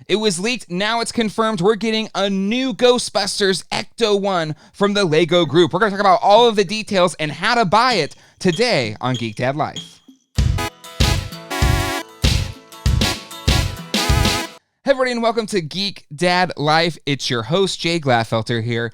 It was leaked, now it's confirmed. We're getting a new Ghostbusters Ecto-1 from the LEGO Group. We're going to talk about all of the details and how to buy it today on Geek Dad Life. Hey everybody, and welcome to Geek Dad Life. It's your host, Jay Gladfelter here.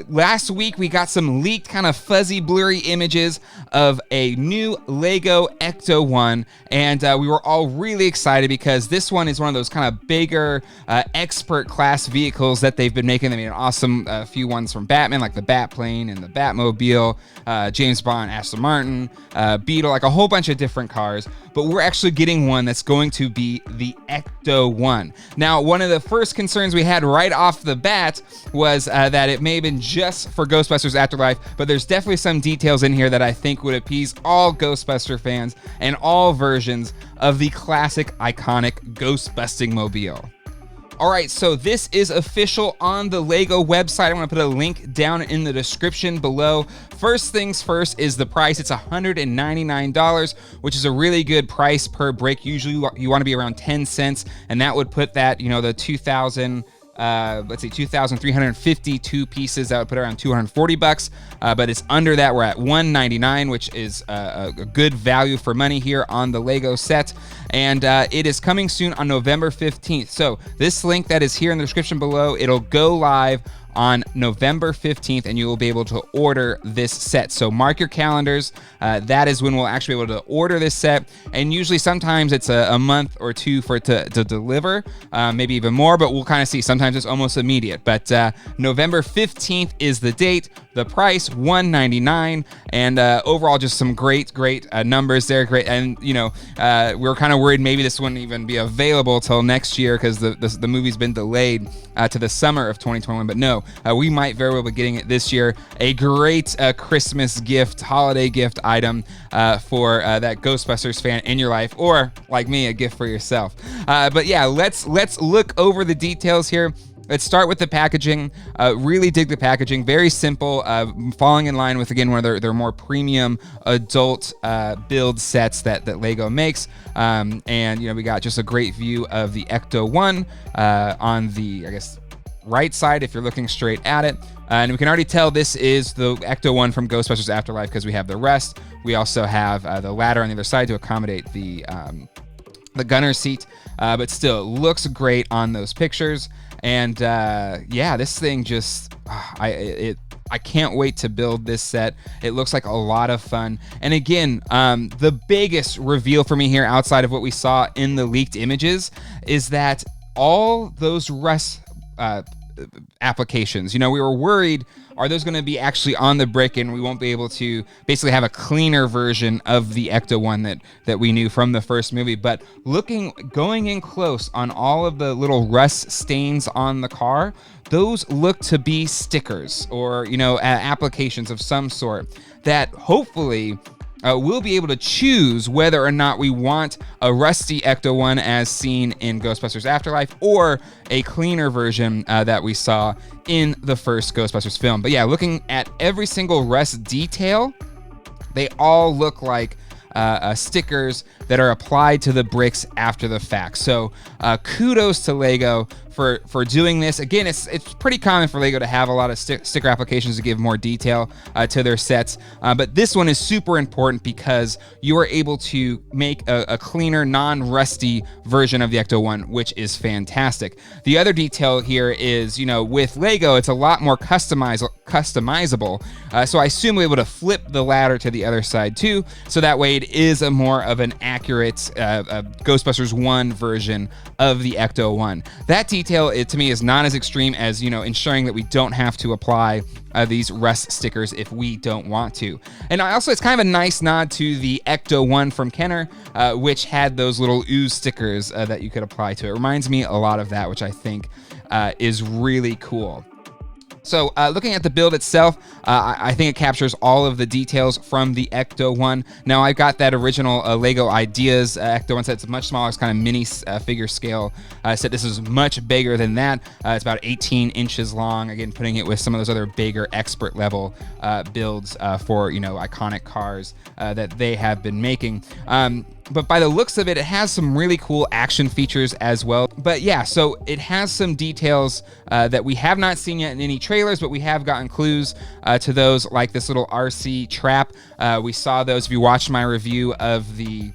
Last week, we got some leaked, kind of fuzzy, blurry images of a new LEGO Ecto-1, and we were all really excited because this one is one of those kind of bigger, expert-class vehicles that they've been making. They made an awesome few ones from Batman, like the Batplane and the Batmobile, James Bond, Aston Martin, Beetle, like a whole bunch of different cars. But we're actually getting one that's going to be the Ecto-1. Now, one of the first concerns we had right off the bat was that it may have been just for Ghostbusters Afterlife, but there's definitely some details in here that I think would appease all Ghostbuster fans and all versions of the classic, iconic Ghostbusting mobile. All right, so this is official on the LEGO website. I'm going to put a link down in the description below. First things first is the price. It's $199, which is a really good price per brick. Usually you want to be around 10 cents, and that would put that, the 2,352 pieces. That would put around $240, but it's under that. We're at $199, which is a good value for money here on the LEGO set. And it is coming soon on November 15th. So this link that is here in the description below, it'll go live on November 15th, and you will be able to order this set. So mark your calendars. That is when we'll actually be able to order this set. And usually sometimes it's a month or two for it to deliver, maybe even more, but we'll kind of see. Sometimes it's almost immediate. But November 15th is the date. The price, $199, and overall just some great numbers there. Great, and we were kind of worried maybe this wouldn't even be available till next year because the movie's been delayed to the summer of 2021. But no, we might very well be getting it this year. A great Christmas gift, holiday gift item for that Ghostbusters fan in your life, or like me, a gift for yourself. But yeah, let's look over the details here. Let's start with the packaging. Really dig the packaging. Very simple, falling in line with, again, one of their more premium adult build sets that LEGO makes. And, we got just a great view of the Ecto-1 on the, I guess, right side if you're looking straight at it. And we can already tell this is the Ecto-1 from Ghostbusters Afterlife because we have the rest. We also have the ladder on the other side to accommodate the gunner's seat. But still, it looks great on those pictures. And this thing just, I can't wait to build this set. It looks like a lot of fun. And again, the biggest reveal for me here outside of what we saw in the leaked images is that all those rust applications, we were worried, are those going to be actually on the brick and we won't be able to basically have a cleaner version of the Ecto-1 that we knew from the first movie? But going in close on all of the little rust stains on the car, those look to be stickers or, applications of some sort that hopefully we'll be able to choose whether or not we want a rusty Ecto-1 as seen in Ghostbusters Afterlife or a cleaner version that we saw in the first Ghostbusters film. But yeah, looking at every single rust detail, they all look like stickers that are applied to the bricks after the fact. So kudos to LEGO for doing this. Again, it's pretty common for LEGO to have a lot of sticker applications to give more detail to their sets. But this one is super important because you are able to make a cleaner, non-rusty version of the Ecto-1, which is fantastic. The other detail here is, with LEGO, it's a lot more customizable. So I assume we'll be able to flip the ladder to the other side too. So that way it is a more of an accurate Ghostbusters 1 version of the Ecto-1. That detail, to me, is not as extreme as, ensuring that we don't have to apply these rust stickers if we don't want to. And also, it's kind of a nice nod to the Ecto-1 from Kenner, which had those little ooze stickers that you could apply to it. It reminds me a lot of that, which I think is really cool. So looking at the build itself, I think it captures all of the details from the Ecto-1. Now, I've got that original LEGO Ideas Ecto-1 set. It's much smaller. It's kind of mini figure scale set. This is much bigger than that. It's about 18 inches long. Again, putting it with some of those other bigger expert level builds for, iconic cars that they have been making. But by the looks of it, it has some really cool action features as well. But yeah, so it has some details that we have not seen yet in any trailers, but we have gotten clues to those, like this little RC trap. We saw those if you watched my review of the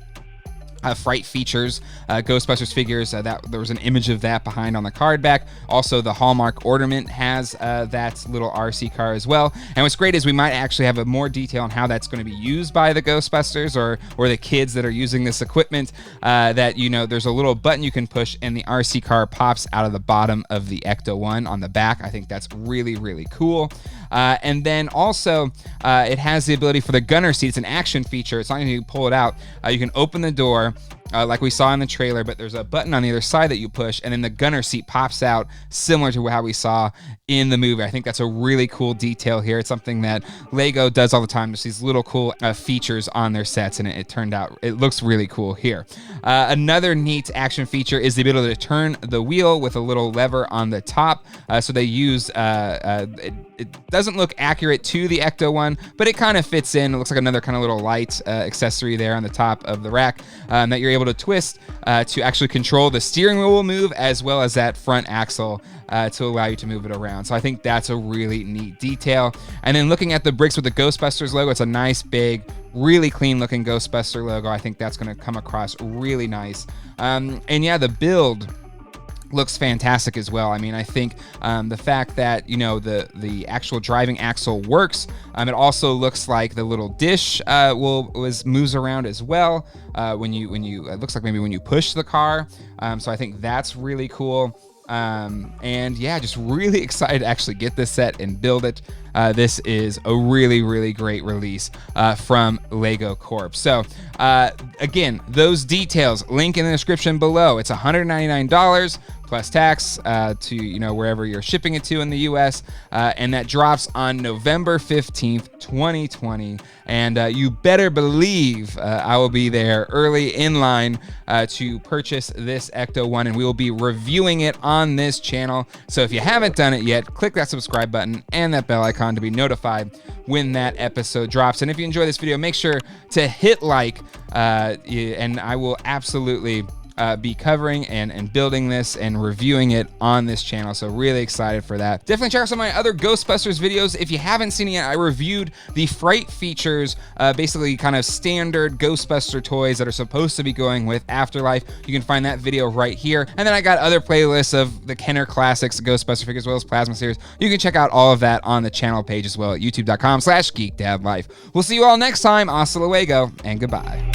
Fright Features Ghostbusters figures. That there was an image of that behind on the card back. Also, the Hallmark ornament has that little RC car as well. And what's great is we might actually have a more detail on how that's going to be used by the Ghostbusters or the kids that are using this equipment. That, you know, there's a little button you can push and the RC car pops out of the bottom of the Ecto-1 on the back. I think that's really, really cool. And then also, it has the ability for the gunner seat. It's an action feature. It's not going to pull it out. You can open the door, like we saw in the trailer, but there's a button on the other side that you push, and then the gunner seat pops out, similar to how we saw in the movie. I think that's a really cool detail here. It's something that Lego does all the time. There's these little cool features on their sets, and it turned out, it looks really cool here. Another neat action feature is the ability to turn the wheel with a little lever on the top. So they use, it doesn't look accurate to the Ecto-1, but it kind of fits in. It looks like another kind of little light accessory there on the top of the rack that you're able to twist to actually control the steering wheel move, as well as that front axle to allow you to move it around. So I think that's a really neat detail. And then looking at the bricks with the Ghostbusters logo, it's a nice, big, really clean looking Ghostbuster logo. I think that's going to come across really nice. And yeah, the build looks fantastic as well. I mean, I think the fact that, you know, the actual driving axle works. It also looks like the little dish moves around as well when you it looks like maybe when you push the car. So I think that's really cool. And yeah, just really excited to actually get this set and build it. This is a really, really great release from Lego Corp. So again, those details, link in the description below. It's $199 plus tax to, you know, wherever you're shipping it to in the US, and that drops on November 15th, 2020. And you better believe I will be there early in line to purchase this Ecto-1, and we will be reviewing it on this channel. So if you haven't done it yet, click that subscribe button and that bell icon to be notified when that episode drops. And if you enjoy this video, make sure to hit like, and I will absolutely be covering and building this and reviewing it on this channel. So really excited for that. Definitely check out some of my other Ghostbusters videos. If you haven't seen it yet, I reviewed the Fright Features, basically kind of standard Ghostbuster toys that are supposed to be going with Afterlife. You can find that video right here. And then I got other playlists of the Kenner Classics Ghostbuster figures, as well as Plasma series. You can check out all of that on the channel page as well at youtube.com/geekdadlife. We'll see you all next time. Hasta luego and goodbye.